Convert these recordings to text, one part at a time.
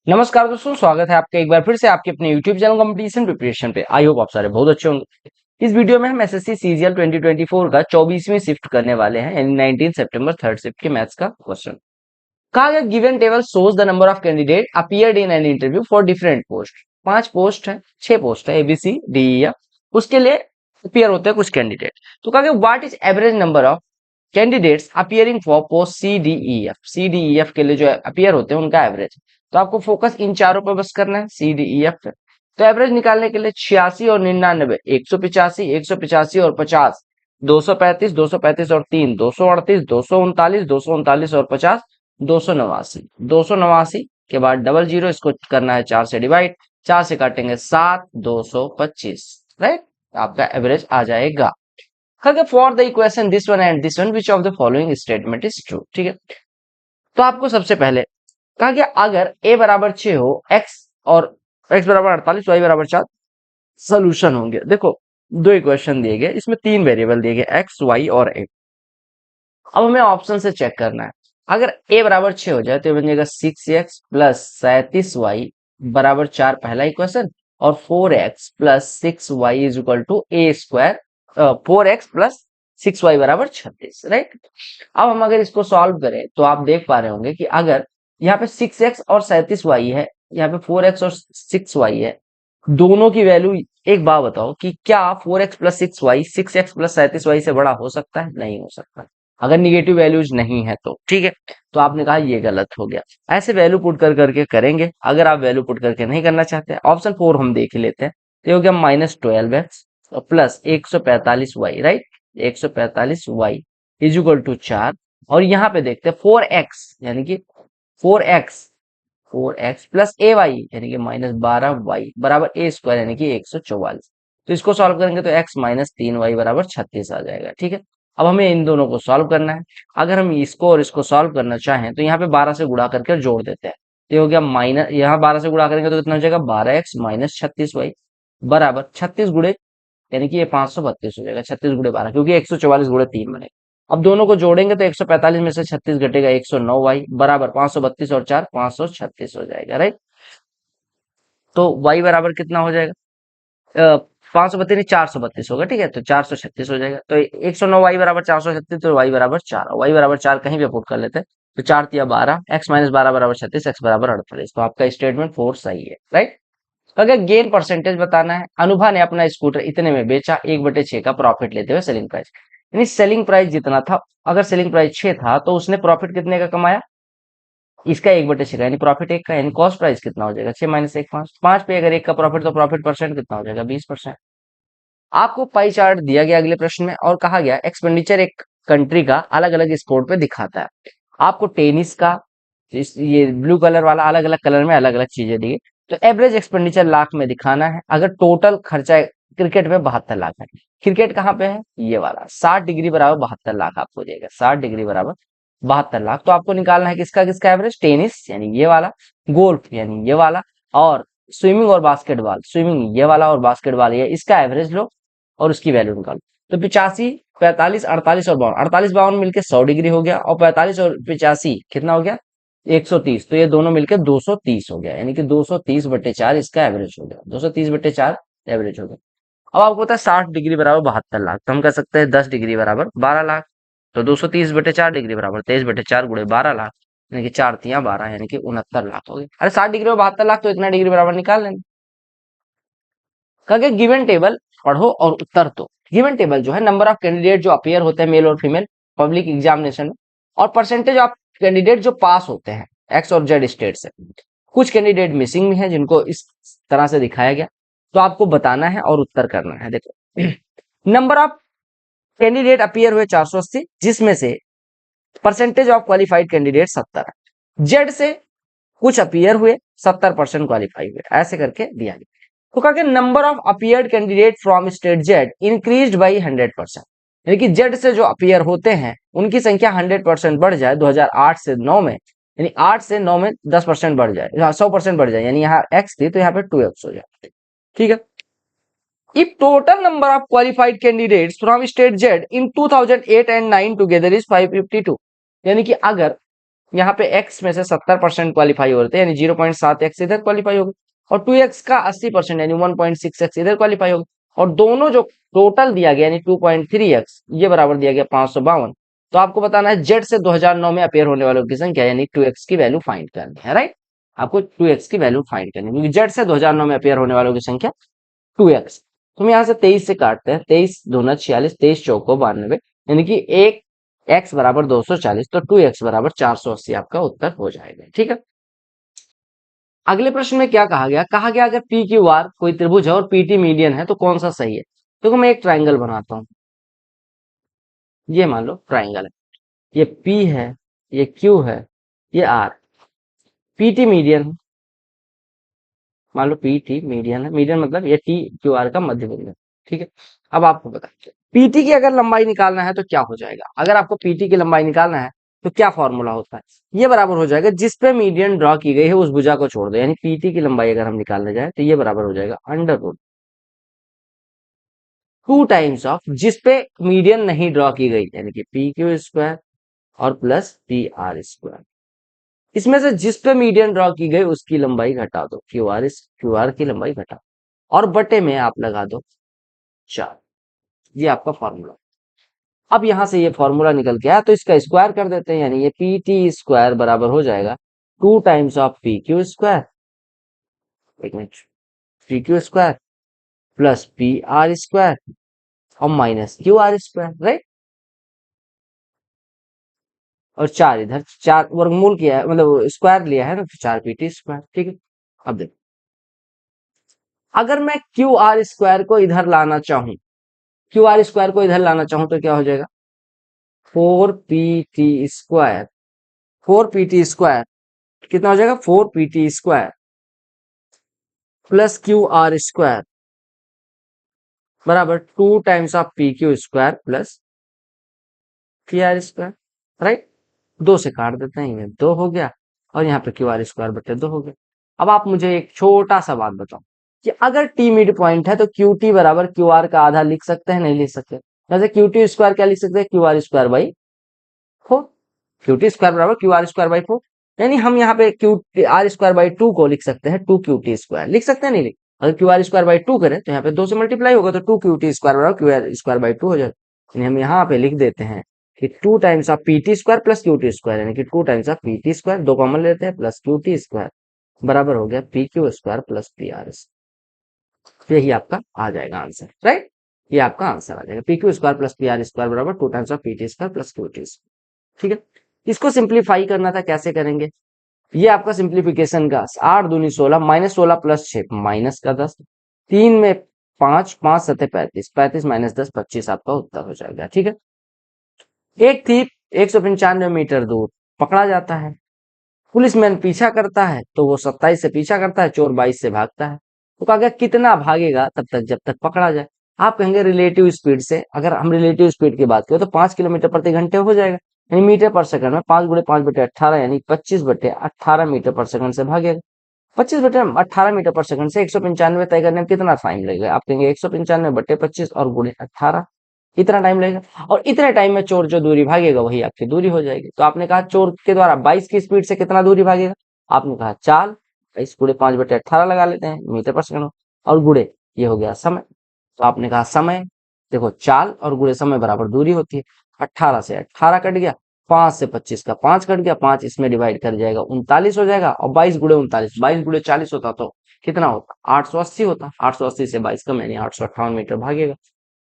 नमस्कार दोस्तों, स्वागत है आपका एक बार फिर से आपके अपने YouTube चैनल कंपटीशन प्रिपरेशन पे। आई होप आप सारे बहुत अच्छे होंगे। इस वीडियो में हम एसएससी सीजीएल 2024 का 24वीं शिफ्ट करने वाले हैं, यानी 19 सितंबर थर्ड शिफ्ट के मैथ्स का क्वेश्चन। कहा गया given table shows the number of candidate appeared in an interview for different post. 5 post है, 6 पोस्ट है, एबीसी डी ई एफ। उसके लिए अपीयर होते हैं कुछ कैंडिडेट। तो कहा गया what is average number of candidates appearing for post C D E F. C D E F के लिए जो अपीयर होते हैं उनका एवरेज। तो आपको फोकस इन चारों पर बस करना है, सी डी ई एफ पे। तो एवरेज निकालने के लिए 86 और 99, 185, 185 और 50, 235, 235 और 3, 238, 239, 239 और 50, 289। 289 के बाद डबल जीरो, इसको करना है 4 से डिवाइड, 4 से काटेंगे 7, 225, राइट। आपका एवरेज आ जाएगा। For the equation this one and this one which of the following statement is true. ठीक है, तो आपको सबसे पहले कहा गया अगर a बराबर 6 हो, x और x बराबर 48, y बराबर 4 सोल्यूशन होंगे। देखो, दो इक्वेशन दिए गए, इसमें 3 वेरिएबल दिए गए, x, y और a। अब हमें ऑप्शन से चेक करना है। अगर a बराबर 6 हो जाए तो बन जाएगा 6x प्लस 37y बराबर 4, पहला इक्वेशन, और 4x plus 6y is equal to a square, 4x plus 6y बराबर 36, राइट। अब हम अगर इसको सॉल्व करें तो आप देख पा रहे होंगे कि अगर यहाँ पे 6x और 37y है, यहाँ पे 4x और 6y है, दोनों की वैल्यू, एक बात बताओ कि क्या 4x plus 6y 6x plus 37y से बड़ा हो सकता है? नहीं हो सकता, अगर निगेटिव वैल्यूज नहीं है तो। ठीक है, तो आपने कहा ये गलत हो गया। ऐसे वैल्यू पुट कर करके करेंगे। अगर आप वैल्यू पुट करके नहीं करना चाहते, ऑप्शन 4 हम देख ही लेते हैं। तो हो गया -12x plus 145y, right. 145y is equal to 4, और यहाँ पे देखते हैं 4x, यानी कि 4x 4x प्लस ए वाई यानी कि -12y बराबर a स्क्वायर यानी कि 144। तो इसको सॉल्व करेंगे तो x माइनस 3y बराबर 36 आ जाएगा। ठीक है, अब हमें इन दोनों को सॉल्व करना है। अगर हम इसको और इसको सॉल्व करना चाहें तो यहाँ पे 12 से गुणा करके जोड़ देते हैं। तो ये हो गया माइनस, यहाँ 12 से गुणा करेंगे तो कितना हो जाएगा 12x माइनस 36y बराबर 36 गुणे, यानी कि ये 532 हो जाएगा। 36 गुणे 12, क्योंकि 144 गुणे 3 बनेगा। अब दोनों को जोड़ेंगे तो 145 में से 36 घटेगा 109y बराबर 532 और 4 536 हो जाएगा, राइट। तो y बराबर कितना हो जाएगा? 532 432 होगा। ठीक है, तो 436 हो जाएगा। तो 109y बराबर 436, तो y बराबर 4, y बराबर 4 कहीं भी पुट कर लेते हैं। तो 4 तिया 12, x माइनस 12 बराबर 36, x बराबर 48। तो आपका स्टेटमेंट 4 सही है, राइट। अगर गेन परसेंटेज बताना है, अनुभा ने अपना स्कूटर इतने में बेचा, 1/6 का प्रॉफिट लेते हुए सेलिंग प्राइस, यानी सेलिंग प्राइस जितना था, अगर सेलिंग प्राइस 6 था तो उसने प्रॉफिट कितने का कमाया? इसका 1/6 का, यानी प्रॉफिट 1 का, यानी कॉस्ट प्राइस कितना हो जाएगा? 6 माइनस 1 5, 5 पे अगर 1 का प्रॉफिट, तो प्रॉफिट परसेंट कितना हो जाएगा? 20%। आपको पाई चार्ट दिया गया अगले प्रश्न में, और कहा गया एक्सपेंडिचर एक कंट्री का अलग अलग स्पोर्ट पे दिखाता है। आपको टेनिस का, ये ब्लू कलर वाला, अलग अलग कलर में अलग अलग चीजें दी। तो एवरेज एक्सपेंडिचर लाख में दिखाना है। अगर टोटल खर्चा क्रिकेट में 72 लाख है, क्रिकेट कहाँ पे है? ये वाला 60 डिग्री बराबर 72 लाख आपको देगा। 60 डिग्री बराबर 72 लाख। तो आपको निकालना है किसका किसका एवरेज? टेनिस यानी ये वाला, गोल्फ यानी ये वाला, और स्विमिंग और बास्केटबॉल, स्विमिंग ये वाला और बास्केटबॉल ये, इसका एवरेज लो और उसकी वैल्यू निकालो। तो 85, 45, 48 और 52, 48 52 मिलकर 100 डिग्री हो गया, और 45 और 85 कितना हो गया? 130। तो ये दोनों मिलकर 230 हो गया, यानी कि 230/4 इसका एवरेज हो गया। 230/4 एवरेज हो गया। अब आपको पता है 60 डिग्री बराबर 72 लाख, तो हम कह सकते हैं 10 डिग्री बराबर 12 लाख। तो 230/4 डिग्री बराबर 23/4 गुणे 12 लाख, यानी कि 4 तिया 12, यानी कि 69 लाख हो गए। अरे 60 डिग्री में 72 लाख, तो इतना डिग्री बराबर निकाल लेंगे। कहा गिवन टेबल पढ़ो और उत्तर दो। गिवन टेबल जो है नंबर ऑफ कैंडिडेट जो अपीयर होते हैं मेल और फीमेल पब्लिक एग्जामिनेशन में, और परसेंटेज ऑफ कैंडिडेट जो पास होते हैं एक्स और जेड स्टेट से। कुछ कैंडिडेट मिसिंग में है जिनको इस तरह से दिखाया गया, तो आपको बताना है और उत्तर करना है। देखो, नंबर ऑफ कैंडिडेट अपीयर हुए 480, जिसमें से परसेंटेज ऑफ क्वालिफाइड कैंडिडेट 70 है। जेड से कुछ अपीयर हुए, 70% क्वालिफाई हुए, ऐसे करके दिया गया। तो कहा number of appeared candidate from state Z increased by 100%, यानी कि जेड से जो अपीयर होते हैं उनकी संख्या 100% बढ़ जाए 2008 से 9 में, यानी 8 से 9 में 10% बढ़ जाए, 100% बढ़ जाए, यानी यहाँ x थी तो यहाँ पे 2x हो जाए। ठीक है, if total number of qualified candidates from state Z in 2008 and 9 together is 552, यानी कि अगर यहाँ पे x में से 70% क्वालिफाई हो रहे थे, यानी 0.7x इधर क्वालिफाई हो गए, और 2x का 80% यानी 1.6x इधर क्वालिफाई हो गए, और दोनों जो टोटल दिया गया यानी 2.3x ये बराबर दिया गया 552। तो आपको बताना है z से 2009 में अपेयर होने वालों की संख्या यानी 2x की वैल्यू फाइंड करनी है, राइट। आपको 2x की वैल्यू फाइंड करनी है क्योंकि z से 2009 में अपेयर होने वालों की संख्या 2x। तो हम यहाँ से 23 से काटते हैं, 23 दूना 46, 23 चौको 92, यानी कि एक x बराबर 240, तो 2x बराबर 480 आपका उत्तर हो जाएगा, ठीक है। अगले प्रश्न में क्या कहा गया अगर पी क्यू आर कोई त्रिभुज है और पीटी मीडियन है तो कौन सा सही है। देखो मैं एक ट्राइंगल बनाता हूं, ये मान लो ट्राइंगल है, ये पी है, ये क्यू है, ये आर, पीटी मीडियन, मान लो पीटी मीडियन है, मीडियन मतलब ये टी क्यू आर का मध्य बिंदु है, ठीक है। अब आपको बता पीटी की अगर लंबाई निकालना है तो क्या हो जाएगा, अगर आपको पीटी की लंबाई निकालना है तो क्या फॉर्मूला होता है, ये बराबर हो जाएगा जिस पे मीडियन ड्रॉ की गई है उस भुजा को छोड़ दो, यानी पीटी की लंबाई अगर हम निकालने जाए तो ये बराबर हो जाएगा अंडर रूट 2 टाइम्स ऑफ जिस पे मीडियन नहीं ड्रॉ की गई, यानी कि पी क्यू स्क्वायर और प्लस पी आर स्क्वायर। इसमें से जिस पे मीडियन ड्रॉ की गई उसकी लंबाई घटा दो, क्यू आर की लंबाई घटा, और बटे में आप लगा दो 4। ये आपका फॉर्मूला। अब यहां से ये फॉर्मूला निकल के आया तो इसका स्क्वायर कर देते हैं, यानी ये पी टी स्क्वायर बराबर हो जाएगा 2 times of p q square, एक minute, p q square plus p r square और minus q r square, right. और 4 इधर, 4 वर्गमूल किया है मतलब स्क्वायर लिया है ना, तो 4 पी टी स्क्वायर, ठीक है। अब देखो अगर मैं क्यू आर स्क्वायर को इधर लाना चाहूं, क्यू आर स्क्वायर को इधर लाना चाहूं तो क्या हो जाएगा 4 P T square, 4 P T square कितना हो जाएगा 4 P T square plus Q r square बराबर 2 times of p q square plus p r square, right. 2 से काट देते हैं, ये 2 हो गया, और यहाँ पे क्यू आर स्क्वायर बटे 2 हो गया। अब आप मुझे एक छोटा सा बात बताओ कि अगर टी मिड पॉइंट है तो क्यू टी बराबर क्यू आर का आधा लिख सकते हैं, नहीं लिख सकते। जैसे क्यू टी स्क्वायर क्या लिख सकते हैं, Q r square by 4, Q T square बराबर क्यू आर स्क्वायर बाई 4, यानी हम यहाँ पे क्यू आर स्क्वायर बाई 2 को लिख सकते हैं 2 क्यू टी स्क्वायर, लिख सकते हैं नहीं लिख। अगर क्यू आर स्क्वायर बाई 2 करें तो यहाँ पे 2 से मल्टीप्लाई होगा तो 2 क्यू टी स्क्वायर बराबर क्यू आर स्क्वायर बाई 2 हो जाएगा, यानी हम यहाँ पे लिख देते हैं कि 2 times of P T square plus Q T square, यानी कि 2 times of P T square, 2 common लेते हैं, प्लस क्यू टी स्क्वायर बराबर हो गया P q square plus p r square. यही आपका आ जाएगा आंसर, राइट। ये आपका आंसर आ जाएगा P q square plus p r square बराबर 2 times of P T square plus Q T square, ठीक है। इसको सिंप्लीफाई करना था, कैसे करेंगे, ये आपका सिंप्लीफिकेशन का 8 दूनी 16 माइनस 16 प्लस 6 माइनस का 10, 3 में 5, 5 सते 35, 35 माइनस 10 25 आपका उत्तर हो जाएगा, ठीक है। एक थी 195 मीटर दूर पकड़ा जाता है, पुलिसमैन पीछा करता है तो वो 27 से पीछा करता है, चोर 22 से भागता है, तो कहा गया कितना भागेगा तब तक जब तक पकड़ा जाए। आप कहेंगे रिलेटिव स्पीड से, अगर हम रिलेटिव स्पीड की बात करें तो 5 किलोमीटर प्रति घंटे हो जाएगा, यानी मीटर पर सेकंड में 5 गुणे 5 बटे 18 यानी 25 बटे 18 मीटर पर सेकंड से भागेगा। 25 बटे 18 मीटर पर सेकंड से 195 तय करने में कितना टाइम लगेगा, आप कहेंगे 195 बटे 25 और गुणे 18, इतना टाइम लगेगा, और इतने टाइम में चोर जो दूरी भागेगा वही आपकी दूरी हो जाएगी। तो आपने कहा चोर के द्वारा 22 की स्पीड से कितना दूरी भागेगा, आपने कहा चाल 22 गुणे 5 बटे 18 लगा लेते हैं मीटर पर सेकंड, और गुणे ये हो गया समय, तो आपने कहा समय, देखो चाल और गुणे समय बराबर दूरी होती है, 18 से 18 कट गया, 5 से 25 का 5 कट गया, 5 इसमें डिवाइड कर जाएगा 39 हो जाएगा, और 22 गुणे 39, 22 गुणे 40 होता तो कितना होता 880 होता, 880 से 22 कम यानी 858 मीटर भागेगा।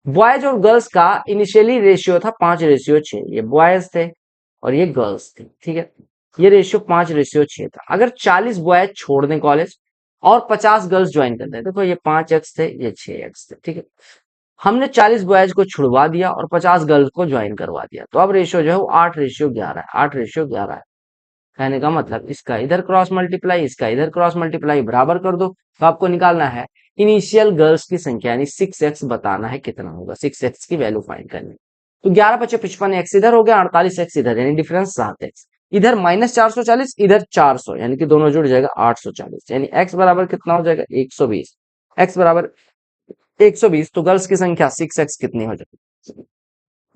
बॉयज और गर्ल्स का इनिशियली रेशियो था 5:6, ये बॉयज थे और ये गर्ल्स थे, ठीक है। ये रेशियो 5:6 था। अगर 40 बॉयज छोड़ दें कॉलेज और 50 गर्ल्स ज्वाइन कर दें, देखो ये 5x थे, ये 6x थे, ठीक है। हमने 40 बॉयज को छुड़वा दिया और 50 गर्ल्स को ज्वाइन करवा दिया, तो अब रेशियो जो है वो 8:11 है, 8:11 है। कहने का मतलब इसका इधर क्रॉस मल्टीप्लाई, इसका इधर क्रॉस मल्टीप्लाई बराबर कर दो, तो आपको निकालना है इनिशियल गर्ल्स की संख्या यानी 6x बताना है कितना होगा, 6x की वैल्यू फाइंड करनी। तो 11 × 5 = 55, x इधर हो गया, 48x इधर, यानी डिफरेंस 7x, इधर माइनस 440 इधर 400, यानी कि दोनों जुड़ जाएगा 840, यानी x बराबर कितना हो जाएगा 120, x बराबर 120, तो गर्ल्स की संख्या 6x कितनी हो जाएगी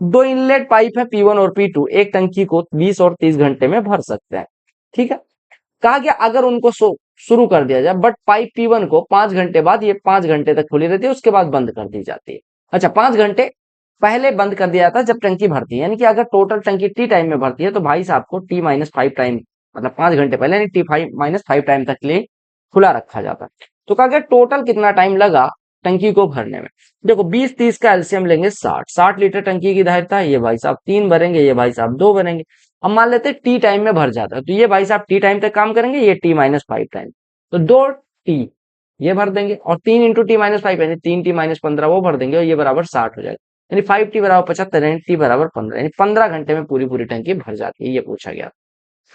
दो इनलेट पाइप है P1 और P2, एक टंकी को 20 और 30 घंटे में भर सकते हैं। ठीक है, कहा गया अगर उनको शुरू कर दिया जाए, बट पाइप P1 को 5 घंटे बाद, ये 5 घंटे तक खुली रहती है, उसके बाद बंद कर दी जाती है। अच्छा, 5 घंटे पहले बंद कर दिया जाता है जब टंकी भरती है, यानी कि अगर टोटल टंकी T टाइम में भरती है तो भाई साहब को T-5 टाइम, मतलब 5 घंटे पहले, यानी T-5 टाइम तक के लिए खुला रखा जाता है। तो कहा गया टोटल कितना टाइम लगा टंकी को भरने में। देखो 20-30 का एलसीएम लेंगे, 60 लीटर टंकी की धारिता है, ये भाई साहब 3 भरेंगे, ये भाई साहब 2 भरेंगे। अब मान लेते हैं टी टाइम में भर जाता है, तो ये भाई साहब टी टाइम तक काम करेंगे, ये T-5 टाइम, तो 2 टी ये भर देंगे, और 3 × T-5 यानी 3T-15 वो भर देंगे, और ये बराबर 60 हो जाएगा, यानी 5T बराबर 75, यानी T बराबर 15, यानी 15 घंटे में पूरी पूरी टंकी भर जाती है, ये पूछा गया।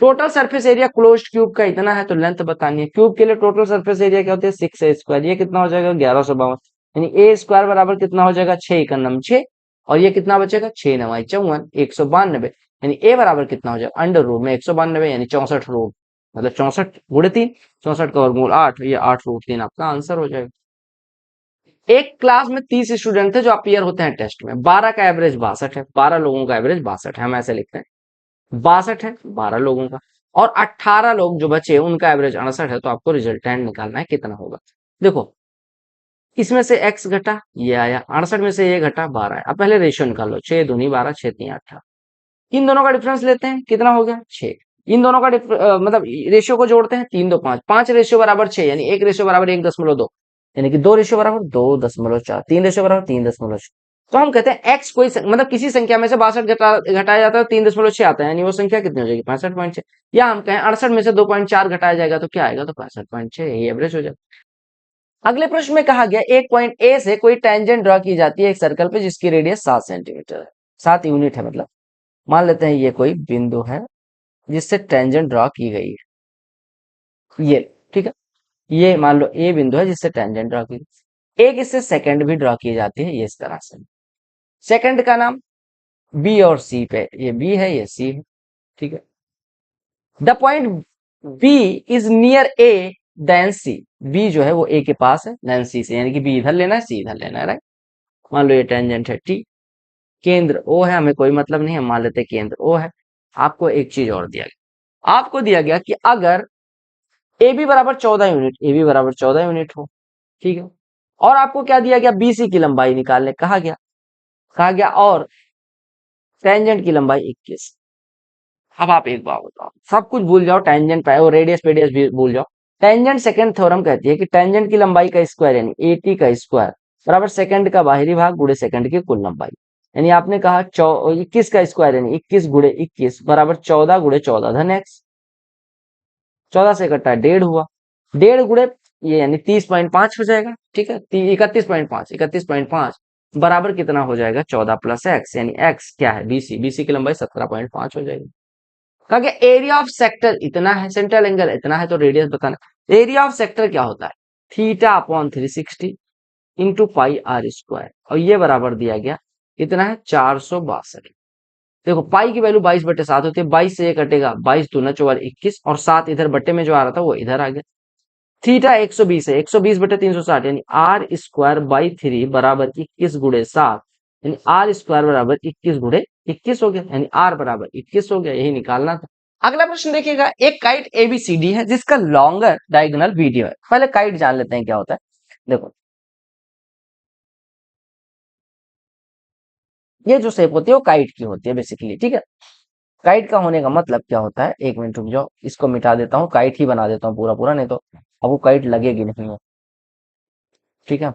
Total surface area closed cube का इतना है, तो लेंथ बतानी है। क्यूब के लिए टोटल सरफेस एरिया क्या होती है, 6a², ये कितना हो जाएगा 1152, यानी a² बराबर कितना हो जाएगा 6 × 9 6, और ये कितना बचेगा 6 × 9 54, 192, यानी a बराबर कितना हो जाएगा अंडर रूट में 192, यानी 64 रूट, मतलब 64 × 3, 64 का वर्गमूल 8, ये 8√3 आपका आंसर हो जाएगा। एक क्लास में 30 स्टूडेंट थे जो अपीयर होते हैं टेस्ट में, 12 का एवरेज 62 है, 12 लोगों का एवरेज 62 है, हम ऐसे लिखते हैं 62 है 12 लोगों का, और 18 लोग जो बचे उनका एवरेज 68 है, तो आपको रिजल्टेंट निकालना है कितना होगा। देखो इसमें से x घटा, ये आया 68 में से ये घटा 12 है। अब पहले रेशियो निकाल लो, 6 दूनी 12, 6 3 18, इन दोनों का डिफरेंस लेते हैं, कितना हो गया 6, इन दोनों का मतलब रेशियो को जोड़ते हैं, 3 2 5, 5 रेशियो बराबर 6, यानी 1 रेशियो बराबर 1.2, यानी कि 2 रेशियो बराबर 2.4, 3 रेशियो बराबर 3.6। तो हम कहते हैं x कोई मतलब किसी संख्या में से 62 घटाया जाता है, 3.6 आता है, यानी वो संख्या कितनी हो जाएगी 65.6, या हम कहें 68 में से 2.4 घटाया जाएगा तो क्या आएगा, तो 65.6, यही एवरेज हो जाएगा। अगले प्रश्न में कहा गया एक पॉइंट ए से कोई टेंजेंट ड्रॉ की जाती है एक सर्कल पे जिसकी रेडियस 7 सेंटीमीटर है, 7 यूनिट है, मतलब मान लेते हैं ये कोई बिंदु है जिससे टेंजेंट ड्रॉ की गई है, ये ठीक है, ये मान लो ए बिंदु है जिससे टेंजेंट ड्रॉ की गई। एक इससे सेकंड भी ड्रॉ की जाती है, ये इस तरह से, सेकंड का नाम बी और सी पे, ये बी है ये सी है, ठीक है। The point B is near A then C, B जो है वो ए के पास है देन सी से, यानी कि बी इधर लेना है सी इधर लेना है, राइट। मान लो ये टेंजेंट है टी, केंद्र ओ है, हमें कोई मतलब नहीं है, मान लेते केंद्र ओ है। आपको एक चीज और दिया गया, आपको दिया गया कि अगर ए बी बराबर 14 यूनिट, ए बी बराबर 14 यूनिट हो, ठीक है, और आपको क्या दिया गया बीसी की लंबाई निकालने कहा गया और टेंजेंट की लंबाई 21। अब आप एक बात बताओ, सब कुछ भूल जाओ, टेंजेंट पे और रेडियस पेडियस भी भूल जाओ। टेंजेंट सेकंड थ्योरम कहती है कि टेंजेंट की लंबाई का स्क्वायर यानी एटी का स्क्वायर बराबर सेकंड का बाहरी भाग गुणे सेकंड की कुल लंबाई, यानी आपने कहा 21 का स्क्वायर यानी 21 गुणे 21 बराबर 14 गुणे 14 धन एक्स, 14 से कटा 1.5 हुआ, 1.5 गुणे ये यानी 30.5 हो जाएगा, ठीक है, 31.5 बराबर कितना हो जाएगा 14 प्लस एक्स, यानी एक्स क्या है बीसी, बीसी की लंबाई 17.5 हो जाएगी। कहा गया एरिया ऑफ सेक्टर इतना है, सेंट्रल एंगल इतना है, तो रेडियस बताना। एरिया ऑफ सेक्टर क्या होता है, theta upon 360 into pi r square, और ये बराबर दिया गया कितना है 462। देखो पाई की वैल्यू 22/7 होती है, 22 से ये कटेगा 22 दूना 4 21, और 7 इधर बट्टे में जो आ रहा था वो इधर आ गया। थीटा 120 है, 120/360, यानी आर स्क्वायर बाई 3 बराबर 21 गुणे 7, यानी आर स्क्वायर बराबर 21 गुणे 21 हो गया, यानी आर बराबर 21 हो गया, यही निकालना था। अगला प्रश्न देखिएगा, एक काइट एबीसीडी है जिसका लॉन्गर डायगोनल वीडियो है। पहले काइट जान लेते हैं क्या होता है। देखो ये जो शेप होती है वो काइट की होती है बेसिकली, ठीक है। काइट का होने का मतलब क्या होता है, एक मिनट रुक जाओ, इसको मिटा देता हूँ, काइट ही बना देता हूँ पूरा पूरा, नहीं तो अब वो काइट लगेगी नहीं है, ठीक है।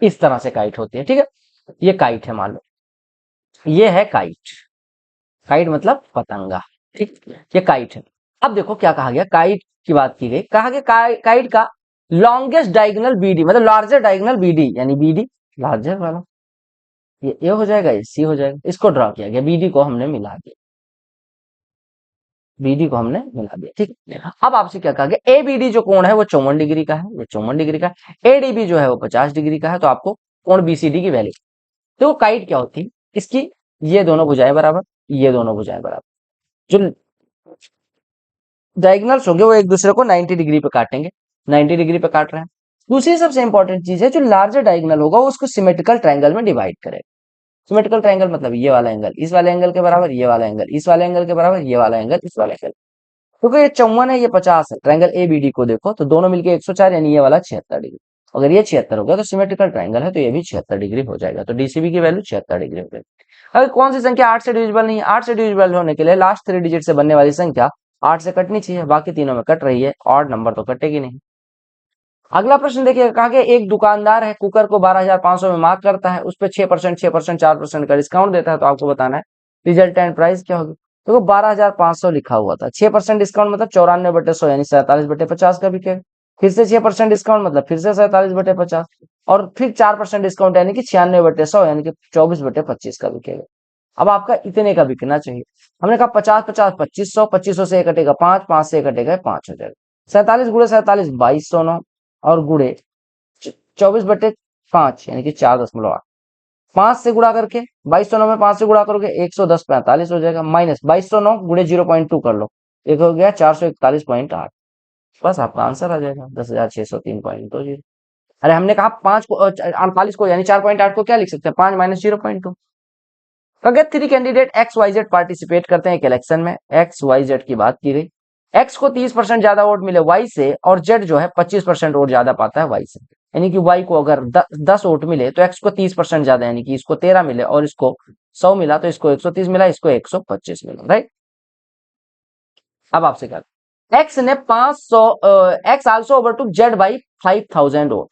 इस तरह से काइट होती है, ठीक है, ये काइट है मान लो, ये है काइट, काइट मतलब पतंगा, ठीक, ये काइट है। अब देखो क्या कहा गया, काइट की बात की गई, कहा गया काइट का लॉन्गेस्ट डायगोनल बीडी मतलब लार्जर डायगोनल बीडी, यानी बीडी लार्जर वाला, ये ए हो जाएगा ये सी हो जाएगा, इसको ड्रॉ किया गया, बीडी को हमने मिला दिया, बीडी को हमने मिला दिया, ठीक है। अब आपसे क्या कहा गया, ए बीडी जो कोण है वो 54 डिग्री का है, ये 54 डिग्री का है, एडीबी जो है वो 50 डिग्री का है, तो आपको कोण बीसीडी की वैल्यू। तो काइट क्या होती है, इसकी ये दोनों भुजाएं बराबर, ये दोनों भुजाएं बराबर, जो डायगोनल्स होंगे वो एक दूसरे को 90 डिग्री पे काटेंगे, 90 डिग्री पे काट रहे हैं, दूसरी सबसे इंपॉर्टेंट चीज है, जो लार्जर डायगोनल होगा वो उसको सिमेट्रिकल ट्रायंगल में डिवाइड करेगा। सिमेट्रिकल ट्रायंगल मतलब ये वाला एंगल इस वाले एंगल के बराबर, ये वाला एंगल इस वाले एंगल के बराबर, ये वाला एंगल इस वाले एंगल। क्योंकि ये 54 है, ये 50 है, ट्रायंगल एबीडी को देखो तो दोनों मिलके 104, यानी ये वाला 76 डिग्री। अगर ये 76 हो गया तो सिमेट्रिकल ट्रायंगल है, तो ये भी 76 डिग्री हो जाएगा। तो डीसीबी की वैल्यू 76 डिग्री हो जाएगी। अगर कौन सी संख्या 8 से डिविजिबल नहीं है, 8 से डिविजिबल होने के लिए लास्ट 3 डिजिट से बनने वाली संख्या 8 से कटनी चाहिए, बाकी तीनों में कट रही है, ऑड नंबर तो कटेगी नहीं। अगला प्रश्न देखिए, कहा कि एक दुकानदार है, कुकर को 12,500 में मार्क करता है, उस पर 6%, 6%, 4% का डिस्काउंट देता है, तो आपको बताना है रिजल्टेंट प्राइस क्या होगी। देखो 12,500 लिखा हुआ था, 6% डिस्काउंट मतलब 94/100 यानी 47/50 का बिकेगा। फिर से 6% डिस्काउंट मतलब फिर से 47/50, और फिर 4% डिस्काउंट यानी कि 96/100 यानी कि 24/25 का बिकेगा। अब आपका इतने का बिकना चाहिए। हमने कहा 50, 50, 2500, 2500 से कटेगा 5, 5 से कटेगा 5 हो जाएगा। 47 गुणे 47 2209, और गुणे 24/5 यानी कि 4.8। 5 से गुणा करके 2209 में 5 से गुणा करोगे 110/45 हो जाएगा, माइनस 2209 गुणे 0.2 कर लो, एक हो गया 441.8। बस आपका आंसर आ जाएगा 10,603.20। अरे हमने कहा 5 को 48 को यानी 4.8 को क्या लिख सकते हैं, 5 माइनस 0.2। अगर 3 candidate X Y Z participate करते हैं एक इलेक्शन में, एक्स वाई जेड की बात की गई, एक्स को 30% ज्यादा वोट मिले वाई से, और जेड जो है 25% वोट ज्यादा पाता है वाई से, यानी कि वाई को अगर 10 वोट मिले तो एक्स को 30% ज्यादा, यानी कि इसको 13 मिले, और इसको 100 मिला तो इसको 130 मिला, इसको 125 मिला, राइट। अब आपसे क्या, एक्स ने 500, X also overtook Z by 5,000 vote,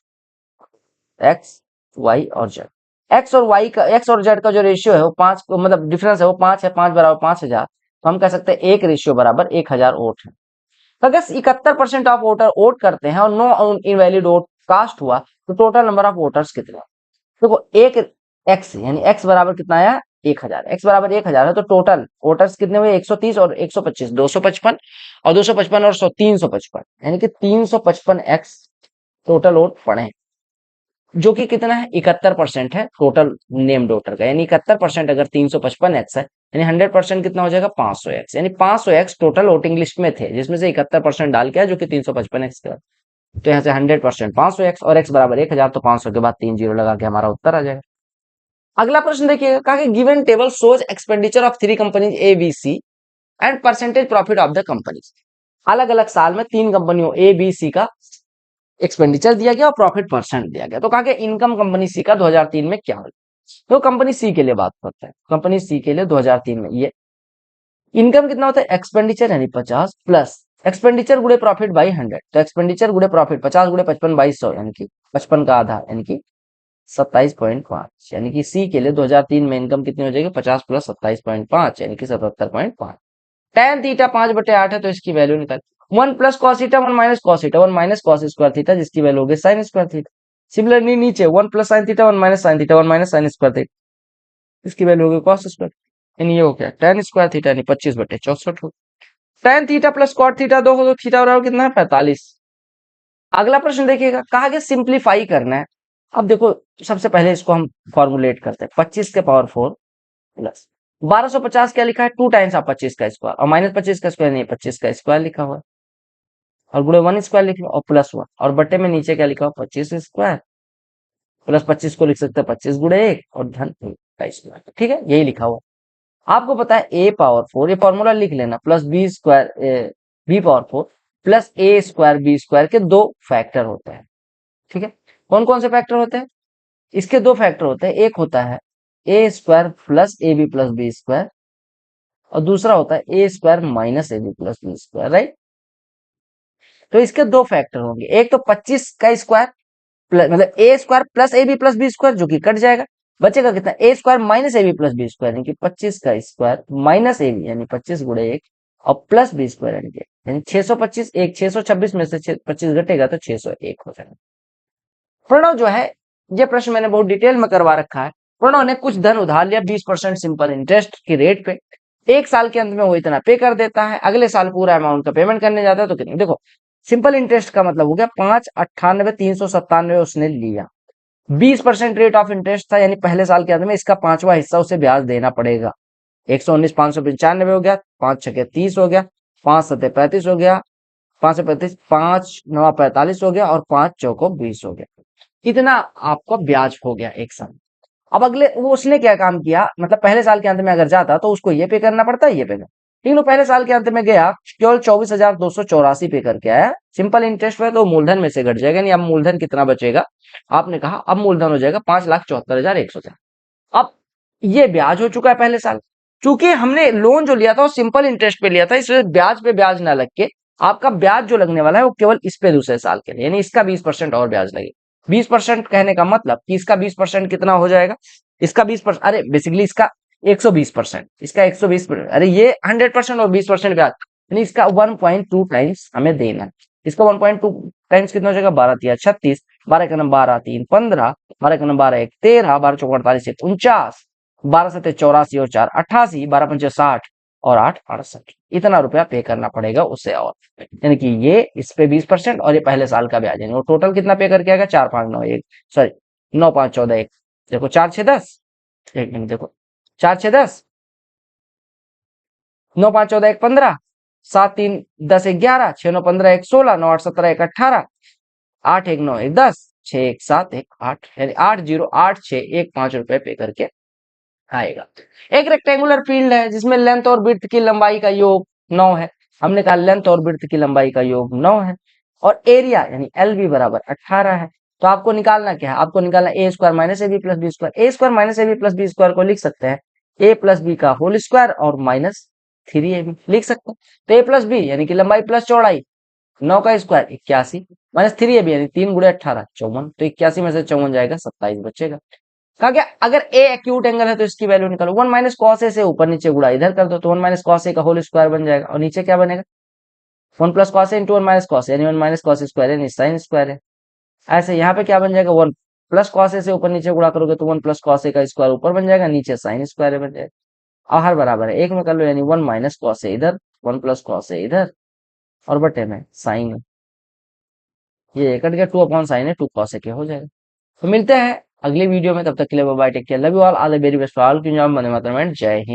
X Y और जेड, एक्स और वाई का, एक्स और जेड का जो रेशियो है वो 5, मतलब डिफरेंस है वो 5 है, 5 बराबर 5,000, तो हम कह सकते हैं एक रेशियो बराबर 1,000 वोट है। तो अगर 71% ऑफ वोटर वोट करते हैं और नो इनवैलिड वोट कास्ट हुआ, तो टोटल नंबर ऑफ वोटर्स कितने। देखो एक एक्स यानी एक्स बराबर कितना आया 1,000, एक्स बराबर 1,000 है, तो टोटल वोटर्स कितने हुए 130 और 125 255, और 255 और 100 355, यानी कि 355 एक्स टोटल वोट पड़े, जो कि कितना है 71% है टोटल नेम्ड वोटर का, यानी 71% अगर 355 एक्स है, यानी 100% कितना हो जाएगा 500 एक्स, यानी 500 एक्स टोटल वोटिंग लिस्ट में थे, जिसमें से 71% डाल के आया, जो कि 355 एक्स का। तो यहाँ से 100% 500 एक्स, और एक्स बराबर 1,000, तो 500 के बाद 3 जीरो लगा के हमारा उत्तर आ जाएगा। अगला प्रश्न देखिएगा, कहा कि given table shows expenditure of 3 companies A B C and percentage profit of the companies. अलग अलग साल में 3 कंपनियों ए बी सी का एक्सपेंडिचर दिया गया और प्रॉफिट परसेंट दिया गया। तो कहा कि इनकम कंपनी सी का 2003 में क्या हुआ। तो कंपनी सी के लिए बात करते हैं, कंपनी सी के लिए 2003 में ये इनकम कितना होता है, एक्सपेंडिचर यानी 50 प्लस एक्सपेंडिचर गुणे प्रॉफिट बाई 100, तो एक्सपेंडिचर गुणे प्रॉफिट 50 गुणे 55 बाई 100, यानी कि 55 का आधा, यानी कि 27.5, यानी कि सी के लिए 2003 में इनकम कितनी हो जाएगी 50 प्लस 27.5, यानी कि 77.5। tan थीटा 5/8 है, तो इसकी वैल्यू निकाल 1 plus cos theta 1 minus cos theta 1 minus cos square theta, जिसकी वैल्यू होगी साइन स्क्वायर थीटा। सिमिलरली नीचे 1 plus sine theta 1 minus sine theta 1 minus sine square theta, इसकी वैल्यू होगी कॉस स्क्वायर, यानी ये हो गया tan स्क्वायर थीटा यानी 25/64 हो। tan theta plus cot theta 2 हो, तो थीटा बराबर कितना है 45। अगला प्रश्न देखिएगा, कहा कि सिंप्लीफाई करना है। अब देखो सबसे पहले इसको हम फॉर्मुलेट करते हैं, 25 के पावर 4 प्लस 1250 क्या लिखा है 2 टाइम्स ऑफ 25 का स्क्वायर, और माइनस 25 का स्क्वायर नहीं 25 का स्क्वायर लिखा हुआ है, और गुणे 1 स्क्वायर लिख लो और प्लस 1, और बट्टे में नीचे क्या लिखा हुआ 25 स्क्वायर, प्लस 25 को लिख सकते हैं 25 गुणे 1 और धन 1 का स्क्वायर, ठीक है यही लिखा हुआ। आपको पता है ए पावर 4, ये फॉर्मूला लिख लेना, plus b square b power 4 plus a square b square के 2 फैक्टर होते हैं, ठीक है। कौन कौन से फैक्टर होते हैं, इसके 2 फैक्टर होते हैं, एक होता है a square plus a b plus b square, और दूसरा होता है a square minus a b plus b square, right. तो इसके 2 फैक्टर होंगे, एक तो 25 का स्क्वायर प्लस मतलब a square plus a b plus b square, जो कि कट जाएगा, बचेगा कितना a square minus a b plus b square, यानी कि 25 का स्क्वायर माइनस ए बी यानी 25 गुणे 1 और प्लस बी स्क्वायर यानी 625, एक 626 में से 25 घटेगा तो 601 हो जाएगा। प्रणव जो है, ये प्रश्न मैंने बहुत डिटेल में करवा रखा है। प्रणव ने कुछ धन उधार लिया 20% सिंपल इंटरेस्ट की रेट पे, एक साल के अंत में वो इतना पे कर देता है, अगले साल पूरा अमाउंट का पेमेंट करने जाता है तो कितनी। देखो सिंपल इंटरेस्ट का मतलब हो गया 598,397 उसने लिया, 20% रेट ऑफ इंटरेस्ट था, यानी पहले साल के अंत में इसका 5वां हिस्सा उसे ब्याज देना पड़ेगा। 119 595 हो गया, 5 छके 30 हो गया, 5 सते 35 हो गया, 5 से 35, 5 9 45 हो गया और 5 चौको 20 हो गया। कितना आपका ब्याज हो गया एक साल। अब अगले वो उसने क्या काम किया, मतलब पहले साल के अंत में अगर जाता तो उसको ये पे करना पड़ता है, ये पे करना, लेकिन वो पहले साल के अंत में गया केवल 24,284 पे करके आया। सिंपल इंटरेस्ट पे तो मूलधन में से घट जाएगा, नहीं अब मूलधन कितना बचेगा, आपने कहा अब मूलधन हो जाएगा 5,74,100। अब ये ब्याज हो चुका है पहले साल। चूंकि हमने लोन जो लिया था वो सिंपल इंटरेस्ट पे लिया था, इसलिए ब्याज पे ब्याज ना लग के आपका ब्याज जो लगने वाला है वो केवल इस पे दूसरे साल के लिए, यानी इसका 20% और ब्याज लगेगा। 20% कहने का मतलब कि इसका 20% कितना हो जाएगा, इसका 20%, अरे बेसिकली इसका 120%, इसका 120%, अरे ये 100% और 20% ब्याज, यानी इसका 1.2 टाइम्स हमें देना है। इसका 1.2 टाइम्स कितना हो जाएगा, 12 तिया 36, 12 का नंबर 12 3 15, 12 का नंबर 12 1 13, 12 चौक 48 49, 12 सत्ते 84 और 4 88, 12 पंचे 60 और 8 68, इतना रुपया पे करना पड़ेगा उसे। और यानी कि ये इस पे 20% और ये पहले साल का ब्याज, यानी वो टोटल कितना पे करके आएगा, 4 5 9 1, सॉरी 9 5 14 1, देखो 4 6 10, एक मिनट देखो, 4 6 10, 9 5 14 1 15, 7 3 10 1 11, 6 9 15 1 16, 9 8 17 1 18, 8 1 9 1 10, 6 1 7 1 8, यानी 8,086,1 5 रुपए पे करके आएगा। एक रेक्टेंगुलर फील्ड है जिसमें लेंथ और विड्थ की लंबाई का योग 9 है। हमने कहा लेंथ और विड्थ की लंबाई का योग 9 है और एरिया यानी एल बी बराबर 18 है। तो आपको निकालना क्या है, आपको निकालना a square minus a b plus b square. A square minus a b plus b square को लिख सकते हैं ए प्लस बी का होल स्क्वायर और माइनस 3ab लिख सकते हैं। तो ए प्लस बी यानी कि लंबाई प्लस चौड़ाई, 9 का स्क्वायर 81 माइनस 3ab यानी 3 गुणे 18 54, तो 81 में से 54 जाएगा 27 बचेगा। कहा गया अगर ए एक्यूट एंगल है तो इसकी वैल्यू निकालो, 1 माइनस कॉस ए से ऊपर नीचे गुणा इधर कर दो तो 1 माइनस कॉस ए का होल स्क्वायर बन जाएगा और नीचे क्या बनेगा, 1 plus cos A into 1 minus cos यानी 1 माइनस कॉस स्क्वायर यानी साइन स्क्वायर है। ऐसे यहाँ पे क्या बन जाएगा, 1 प्लस कॉस ए से ऊपर नीचे गुणा करोगे तो 1 प्लस कॉस ए का स्क्वायर ऊपर बन जाएगा, नीचे साइन स्क्वायर बन जाएगा। और हर बराबर है एक में कर लो, यानी 1 माइनस कॉस ए इधर, 1 प्लस कॉस ए इधर और बटे में साइन, ये कट गया, 2 अपॉन साइन है 2 कॉस ए के हो जाएगा। तो मिलते हैं अगली वीडियो में, तब तक के लिए bye, take care, love you all the very best, all की जॉब, वंदे मातरम, जय हिंद।